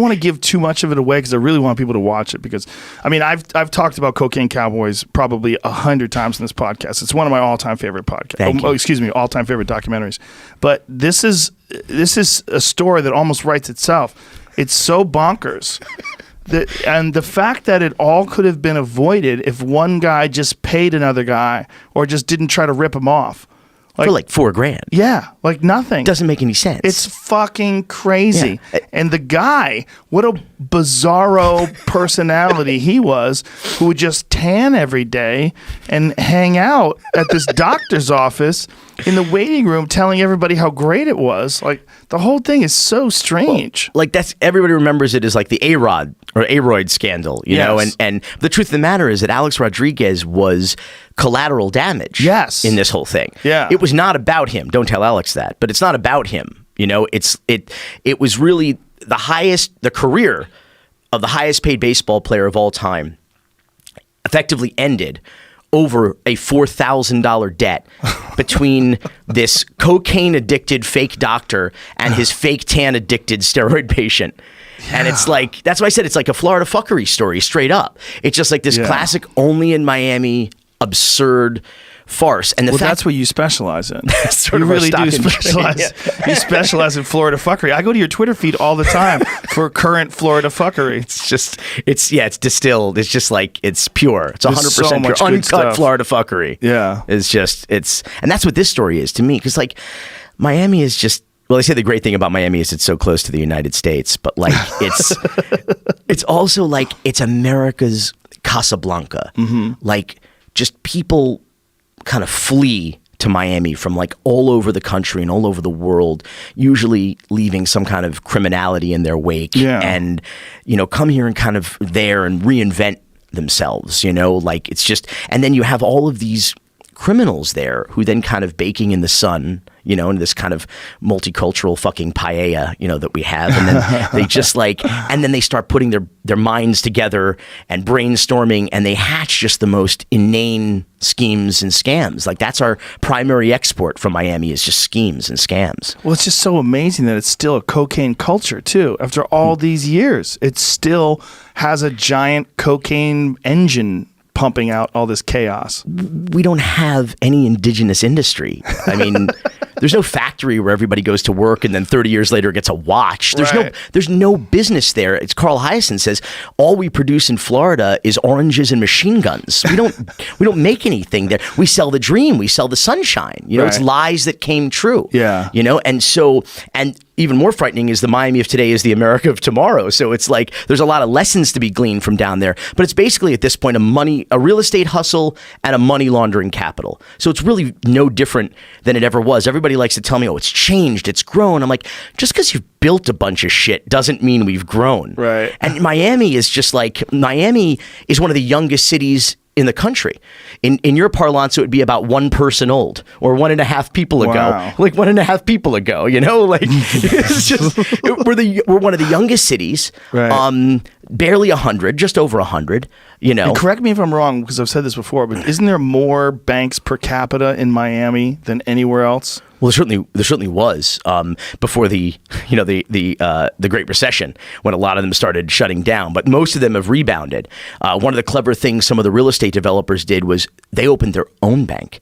want to give too much of it away because I really want people to watch it, because I mean I've talked about Cocaine Cowboys probably 100 times in this podcast. It's one of my all-time favorite podcasts. All-time favorite documentaries. But this is a story that almost writes itself. It's so bonkers. And the fact that it all could have been avoided if one guy just paid another guy or just didn't try to rip him off. For like $4,000. Yeah, like nothing. Doesn't make any sense. It's fucking crazy. Yeah. And the guy, what a bizarro personality he was, who would just tan every day and hang out at this doctor's office in the waiting room telling everybody how great it was. Like, the whole thing is so strange. Well, like, that's, everybody remembers it as like the A-Rod or A-Royd scandal, you know? And the truth of the matter is that Alex Rodriguez was collateral damage in this whole thing. Yeah. It was not about him. Don't tell Alex that. But it's not about him. You know, it was really the career of the highest paid baseball player of all time effectively ended over a $4,000 debt between this cocaine-addicted fake doctor and his fake tan-addicted steroid patient. Yeah. And it's like, that's why I said it's like a Florida fuckery story, straight up. It's just like this classic only in Miami absurd farce. And that's what you specialize in. Sort you of really do specialize. You specialize in Florida fuckery. I go to your Twitter feed all the time for current Florida fuckery. It's distilled. It's just like, it's pure. It's 100% pure, uncut Florida fuckery. Yeah. And that's what this story is to me. Because like, Miami is just, well, they say the great thing about Miami is it's so close to the United States, but like, it's also like, it's America's Casablanca. Mm-hmm. Like, just people kind of flee to Miami from like all over the country and all over the world, usually leaving some kind of criminality in their wake, and, you know, come here and kind of there and reinvent themselves, you know, like it's just, and then you have all of these criminals there who then kind of baking in the sun, you know, in this kind of multicultural fucking paella, you know, that we have. And then they just like, and then they start putting their minds together and brainstorming, and they hatch just the most inane schemes and scams. Like, that's our primary export from Miami, is just schemes and scams. Well, it's just so amazing that it's still a cocaine culture too. After all these years, it still has a giant cocaine engine pumping out all this chaos. We don't have any indigenous industry. I mean, there's no factory where everybody goes to work and then 30 years later gets a watch. There's no business there. It's Carl Hyacin says, all we produce in Florida is oranges and machine guns. We don't make anything there. We sell the dream. We sell the sunshine. You know, it's lies that came true. Yeah. You know, and even more frightening is the Miami of today is the America of tomorrow. So it's like there's a lot of lessons to be gleaned from down there. But it's basically at this point a real estate hustle and a money laundering capital. So it's really no different than it ever was. Everybody likes to tell me, oh, it's changed, it's grown. I'm like, just because you've built a bunch of shit doesn't mean we've grown. Right. And Miami is one of the youngest cities in the country. In your parlance, it would be about one person old, or 1.5 people ago. Wow. Like 1.5 people ago, you know, like it's just, we're one of the youngest cities, right. Barely 100, just over 100, you know. And correct me if I'm wrong, because I've said this before, but isn't there more banks per capita in Miami than anywhere else? Well, there certainly was before the Great Recession, when a lot of them started shutting down. But most of them have rebounded. One of the clever things some of the real estate developers did was they opened their own bank,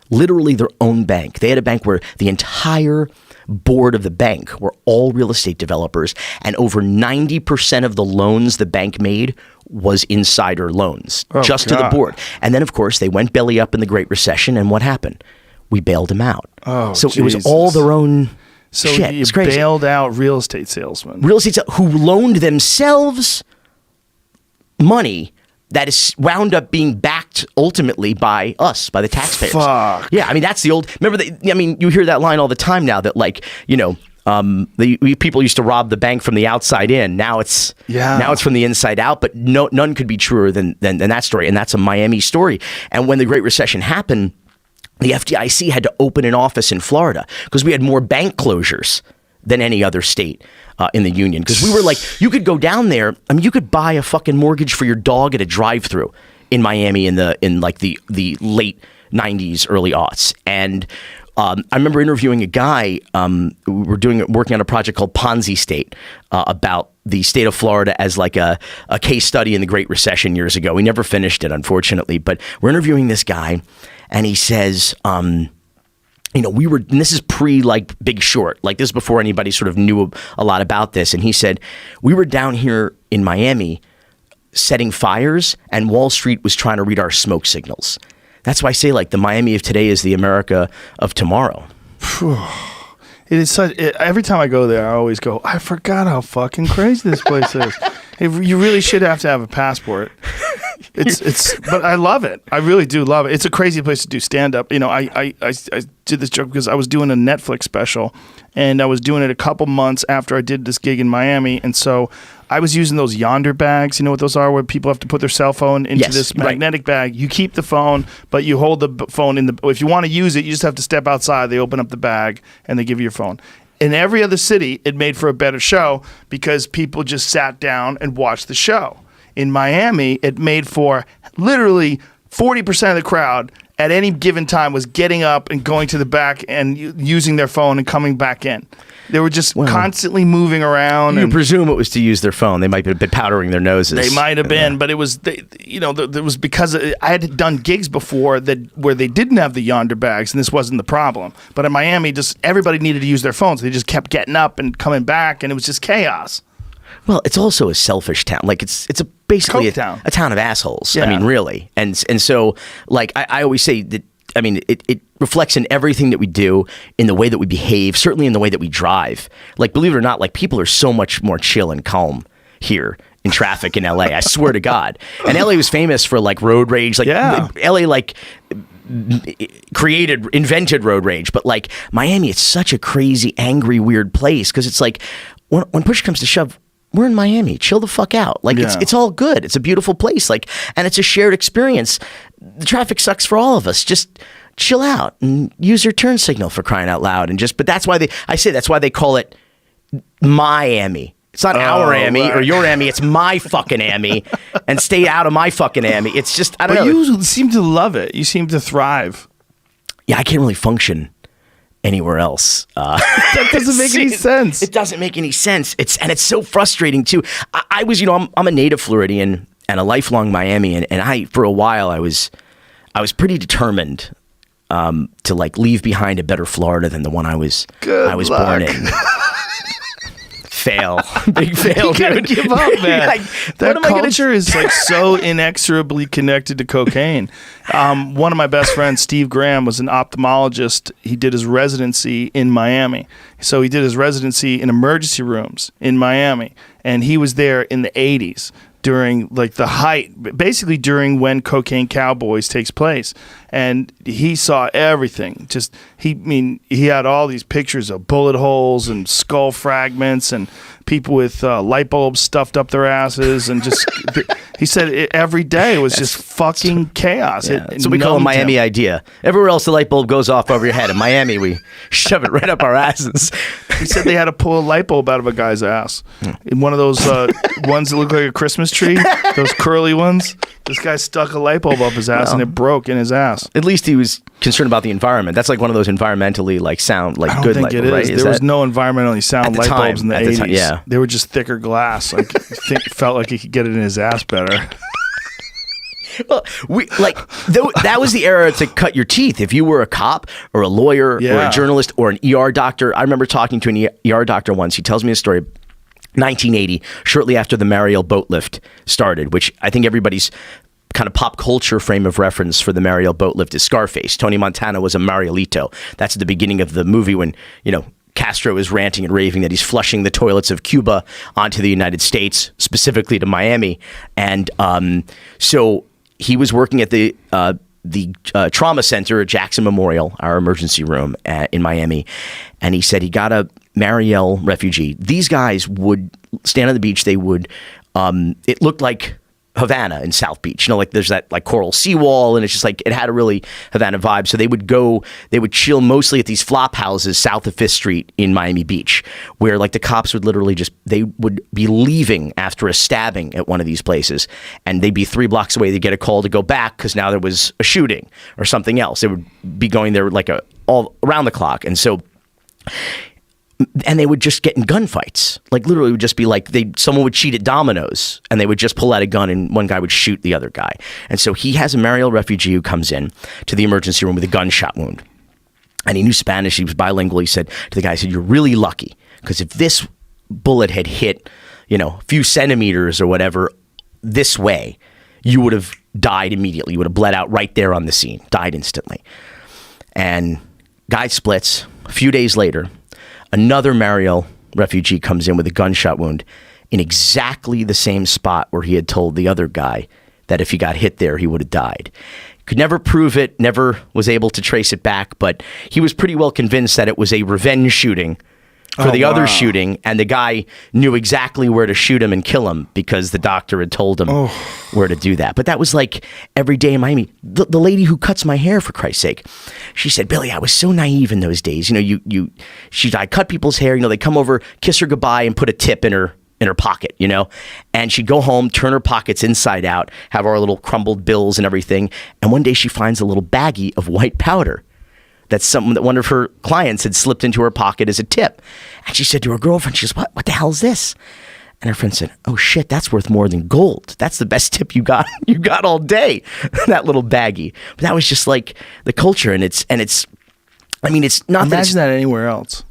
literally their own bank. They had a bank where the entire board of the bank were all real estate developers, and over 90% of the loans the bank made was insider loans, to the board. And then, of course, they went belly up in the Great Recession, and what happened? We bailed them out. So Jesus. It was all their own shit. You bailed out real estate salesmen. Who loaned themselves money that is wound up being backed ultimately by us, by the taxpayers. Fuck. Yeah, I mean, that's the old... Remember, you hear that line all the time now that, like, you know... people used to rob the bank from the outside in. Now it's from the inside out. But none could be truer than that story, and that's a Miami story. And when the Great Recession happened, the FDIC had to open an office in Florida because we had more bank closures than any other state in the union. Because we were like, you could go down there. I mean, you could buy a fucking mortgage for your dog at a drive-through in Miami in the late 90s, early aughts, and I remember interviewing a guy. We're working on a project called Ponzi State about the state of Florida as like a case study in the Great Recession years ago. We never finished it, unfortunately, but we're interviewing this guy, and he says, and this is pre like Big Short, like this is before anybody sort of knew a lot about this. And he said, we were down here in Miami setting fires, and Wall Street was trying to read our smoke signals. That's why I say like the Miami of today is the America of tomorrow. It is such. Every time I go there, I always go, I forgot how fucking crazy this place is. You really should have to have a passport. But I love it. I really do love it. It's a crazy place to do stand up. I did this joke because I was doing a Netflix special, and I was doing it a couple months after I did this gig in Miami, and so I was using those Yonder bags. You know what those are, where people have to put their cell phone into this magnetic bag. You keep the phone, but you hold the phone in the. If you want to use it, you just have to step outside. They open up the bag and they give you your phone. In every other city, it made for a better show because people just sat down and watched the show. In Miami, it made for literally 40% of the crowd at any given time was getting up and going to the back and using their phone and coming back in. They were just constantly moving around. You presume it was to use their phone. They might have been powdering their noses. They might have been, but it was, there was because I had done gigs before where they didn't have the Yonder bags, and this wasn't the problem. But in Miami, just everybody needed to use their phones. They just kept getting up and coming back, and it was just chaos. Well, it's also a selfish town. Like it's basically a town of assholes. Yeah. I mean, really. And so, like I always say that. I mean, it reflects in everything that we do, in the way that we behave, certainly in the way that we drive. Like, believe it or not, like people are so much more chill and calm here in traffic in LA. I swear to God. And LA was famous for like road rage. Like LA, like invented road rage. But like Miami, it's such a crazy, angry, weird place because it's like when push comes to shove, we're in Miami. Chill the fuck out. Like it's all good. It's a beautiful place. Like, and it's a shared experience. The traffic sucks for all of us. Just chill out and use your turn signal, for crying out loud. But that's why that's why they call it Miami. It's not our Amy or your Amy. It's my fucking Amy, and stay out of my fucking Amy. It's just, I don't know. You seem to love it. You seem to thrive. Yeah, I can't really function anywhere else. That doesn't make any sense. It doesn't make any sense. It's so frustrating too. I was, I'm a native Floridian and a lifelong Miamian, and I, for a while, I was pretty determined to like leave behind a better Florida than the one I was born in. Fail. Big fail. You gotta give up, man. Like, that culture is like so inexorably connected to cocaine. One of my best friends, Steve Graham, was an ophthalmologist. He did his residency in Miami. So he did his residency in emergency rooms in Miami. And he was there in the 80s during like the height, basically during when Cocaine Cowboys takes place. And he saw everything. He had all these pictures of bullet holes and skull fragments and people with light bulbs stuffed up their asses, and just he said every day was just fucking chaos. Yeah, that's what we call a Miami idea. Everywhere else the light bulb goes off over your head. In Miami, we shove it right up our asses. He said they had to pull a light bulb out of a guy's ass in one of those ones that look like a Christmas tree, those curly ones. This guy stuck a light bulb up his ass and it broke in his ass. At least he was concerned about the environment. That's like one of those environmentally like sound, like I don't good think light it bulbs, is. right? There was no environmentally sound light bulbs in the 80s. Yeah. They were just thicker glass. Like felt like he could get it in his ass better. Well, that was the era to cut your teeth. If you were a cop or a lawyer or a journalist or an ER doctor, I remember talking to an ER doctor once. He tells me a story. 1980, shortly after the Mariel boat lift started, which I think everybody's kind of pop culture frame of reference for the Mariel boat lift is Scarface. Tony Montana was a Marielito. That's at the beginning of the movie when, Castro is ranting and raving that he's flushing the toilets of Cuba onto the United States, specifically to Miami. And so he was working at the trauma center at Jackson Memorial, our emergency room in Miami. And he said he got a Mariel refugee. These guys would stand on the beach. They would, it looked like Havana in South Beach, like there's that like coral seawall, and it's just like it had a really Havana vibe. So they would chill mostly at these flop houses south of 5th Street in Miami Beach, where like the cops would literally they would be leaving after a stabbing at one of these places, and they'd be 3 blocks away. They'd get a call to go back because now there was a shooting or something else. They would be going there like all around the clock. And so, and they would just get in gunfights. Like literally it would just be like someone would cheat at dominoes and they would just pull out a gun and one guy would shoot the other guy. And so he has a Mariel refugee who comes in to the emergency room with a gunshot wound. And he knew Spanish. He was bilingual. He said to the guy, he said, "You're really lucky because if this bullet had hit, a few centimeters or whatever this way, you would have died immediately. You would have bled out right there on the scene, died instantly." And guy splits. A few days later, another Mariel refugee comes in with a gunshot wound in exactly the same spot where he had told the other guy that if he got hit there, he would have died. Could never prove it, never was able to trace it back, but he was pretty well convinced that it was a revenge shooting for the other shooting, and the guy knew exactly where to shoot him and kill him because the doctor had told him where to do that. But that was like every day in Miami. The lady who cuts my hair, for Christ's sake, she said, "Billy, I was so naive in those days. I cut people's hair. They come over, kiss her goodbye, and put a tip in her pocket, and she'd go home, turn her pockets inside out, have our little crumbled bills and everything. And one day she finds a little baggie of white powder. That's something that one of her clients had slipped into her pocket as a tip. And she said to her girlfriend, she goes, what the hell is this?" And her friend said, "Oh shit, that's worth more than gold. That's the best tip you got all day." That little baggie. But that was just like the culture, and it's not. Imagine that anywhere else.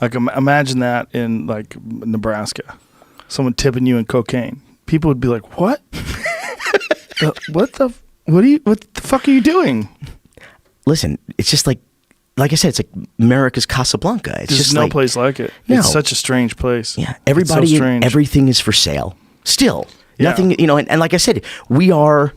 Like imagine that in like Nebraska, someone tipping you in cocaine. People would be like, "What? What the fuck are you doing?" Listen, it's just like I said, it's like America's Casablanca. It's There's just no place like it. No. It's such a strange place. Yeah, everybody, so everything is for sale. Still, nothing. And like I said, we are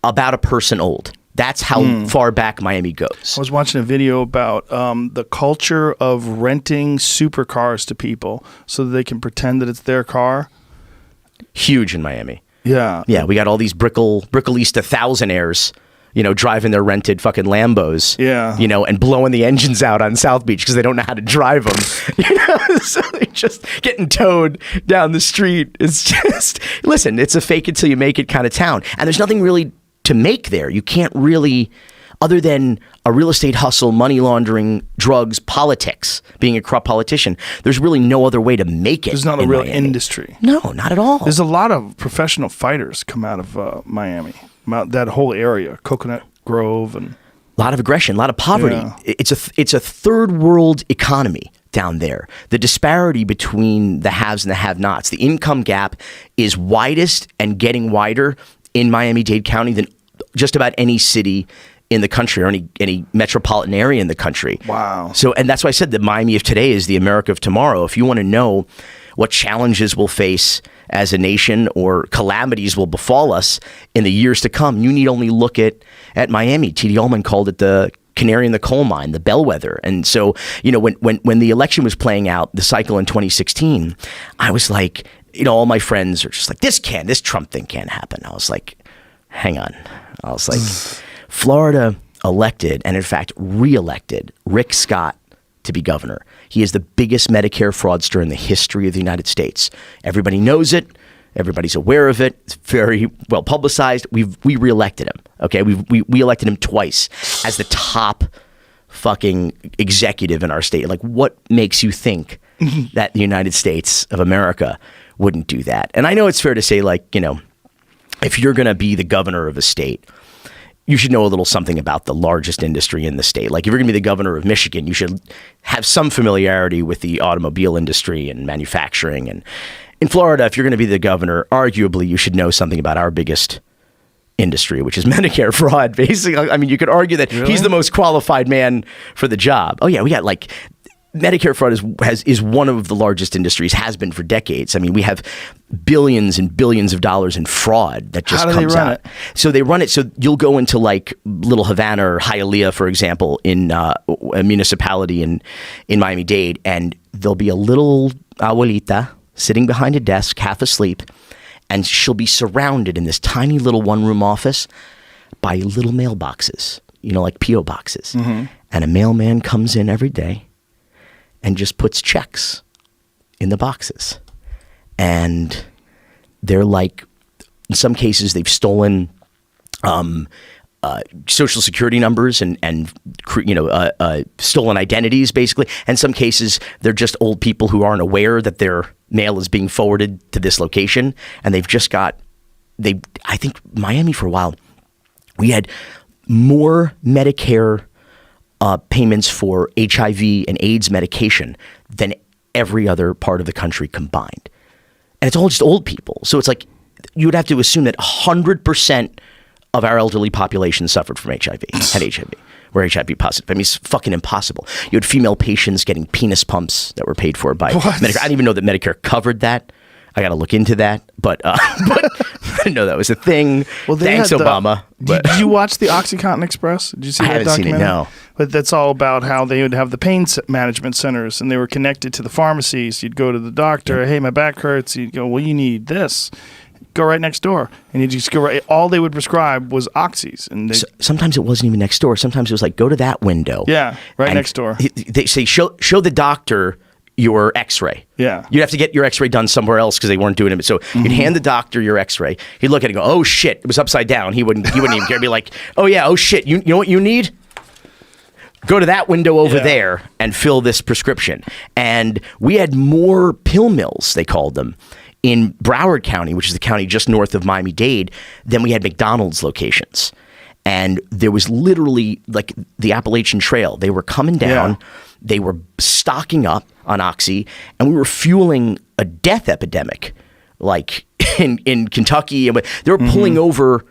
about a person old. That's how far back Miami goes. I was watching a video about the culture of renting supercars to people so that they can pretend that it's their car. Huge in Miami. Yeah. Yeah, we got all these Bricklista thousandaires, driving their rented fucking Lambos. Yeah. And blowing the engines out on South Beach because they don't know how to drive them. So they're just getting towed down the street. It's just, listen, it's a fake it till you make it kind of town. And there's nothing really to make there. You can't really, other than a real estate hustle, money laundering, drugs, politics, being a corrupt politician, there's really no other way to make it. There's not a real industry. No, not at all. There's a lot of professional fighters come out of Miami, that whole area, Coconut Grove, and a lot of aggression, a lot of poverty. Yeah. It's a third world economy down there. The disparity between the haves and the have-nots, the income gap is widest and getting wider in Miami-Dade County than just about any city in the country or any metropolitan area in the country. Wow. So, and that's why I said that Miami of today is the America of tomorrow. If you want to know what challenges we'll face as a nation or calamities will befall us in the years to come, you need only look at Miami. T.D. Ullman called it the canary in the coal mine, the bellwether. And so, when the election was playing out, the cycle in 2016, I was like, all my friends are just like, this Trump thing can't happen. I was like, hang on. I was like, Florida elected, and in fact, re-elected Rick Scott to be governor. He is the biggest Medicare fraudster in the history of the United States. Everybody knows it. Everybody's aware of it. It's very well publicized. We re-elected him. Okay, we elected him twice as the top fucking executive in our state. Like, what makes you think that the United States of America wouldn't do that? And I know it's fair to say, if you're going to be the governor of a state, you should know a little something about the largest industry in the state. Like if you're going to be the governor of Michigan, you should have some familiarity with the automobile industry and manufacturing. And in Florida, if you're going to be the governor, arguably you should know something about our biggest industry, which is Medicare fraud. Basically, I mean, you could argue that he's the most qualified man for the job. Oh yeah, we got Medicare fraud is one of the largest industries, has been for decades. I mean, we have billions and billions of dollars in fraud that just comes out. It? So they run it. So you'll go into Little Havana or Hialeah, for example, in a municipality in Miami-Dade, and there'll be a little abuelita sitting behind a desk, half asleep, and she'll be surrounded in this tiny little one-room office by little mailboxes, like P.O. boxes. Mm-hmm. And a mailman comes in every day and just puts checks in the boxes. And they're in some cases, they've stolen social security numbers and stolen identities, basically. In some cases, they're just old people who aren't aware that their mail is being forwarded to this location, and they've just got. I think Miami for a while, we had more Medicare payments for HIV and AIDS medication than every other part of the country combined, and it's all just old people. So it's like you would have to assume that 100% of our elderly population suffered from HIV, had HIV, were HIV positive. I mean, it's fucking impossible. You had female patients getting penis pumps that were paid for by Medicare. I didn't even know that Medicare covered that. I got to look into that, but I didn't know that was a thing. Well, thanks, Obama. Did you watch the OxyContin Express? Did you see that documentary? I haven't seen it, no. But that's all about how they would have the pain management centers, and they were connected to the pharmacies. You'd go to the doctor, hey, my back hurts. You'd go, well, you need this. Go right next door, and you just go right. All they would prescribe was oxys, and sometimes it wasn't even next door. Sometimes it was like, go to that window. Yeah, right next door. They say show the doctor your X-ray. Yeah, you'd have to get your X-ray done somewhere else because they weren't doing it. So you'd hand the doctor your X-ray. He'd look at it and go, "Oh shit, it was upside down." He wouldn't even care. Be like, "Oh yeah, oh shit, you know what you need? Go to that window over there and fill this prescription." And we had more pill mills, they called them, in Broward County, which is the county just north of Miami-Dade, than we had McDonald's locations. And there was literally like the Appalachian Trail. They were coming down, they were stocking up on Oxy, and we were fueling a death epidemic, like in Kentucky. And they were pulling over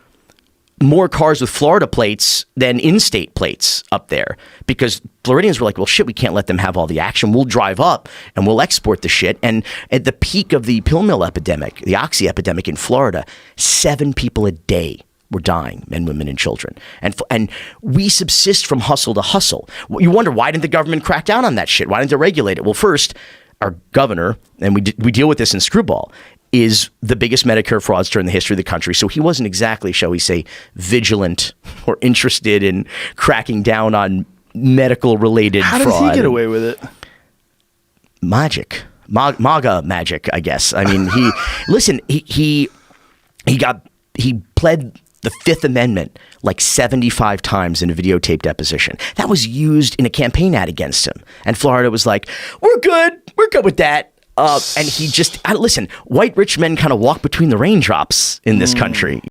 more cars with Florida plates than in-state plates up there because Floridians were like, well, shit, we can't let them have all the action. We'll drive up and we'll export the shit. And at the peak of the pill mill epidemic, the Oxy epidemic in Florida, 7 people a day were dying, men, women, and children. And we subsist from hustle to hustle. You wonder, why didn't the government crack down on that shit? Why didn't they regulate it? Well, first, our governor, and we deal with this in Screwball, is the biggest Medicare fraudster in the history of the country. So he wasn't exactly, shall we say, vigilant or interested in cracking down on medical-related fraud. How did he get away with it? Magic. MAGA magic, I guess. I mean, he pled the Fifth Amendment like 75 times in a videotape deposition. That was used in a campaign ad against him. And Florida was like, we're good with that. And he just, listen, white rich men kind of walk between the raindrops in this country.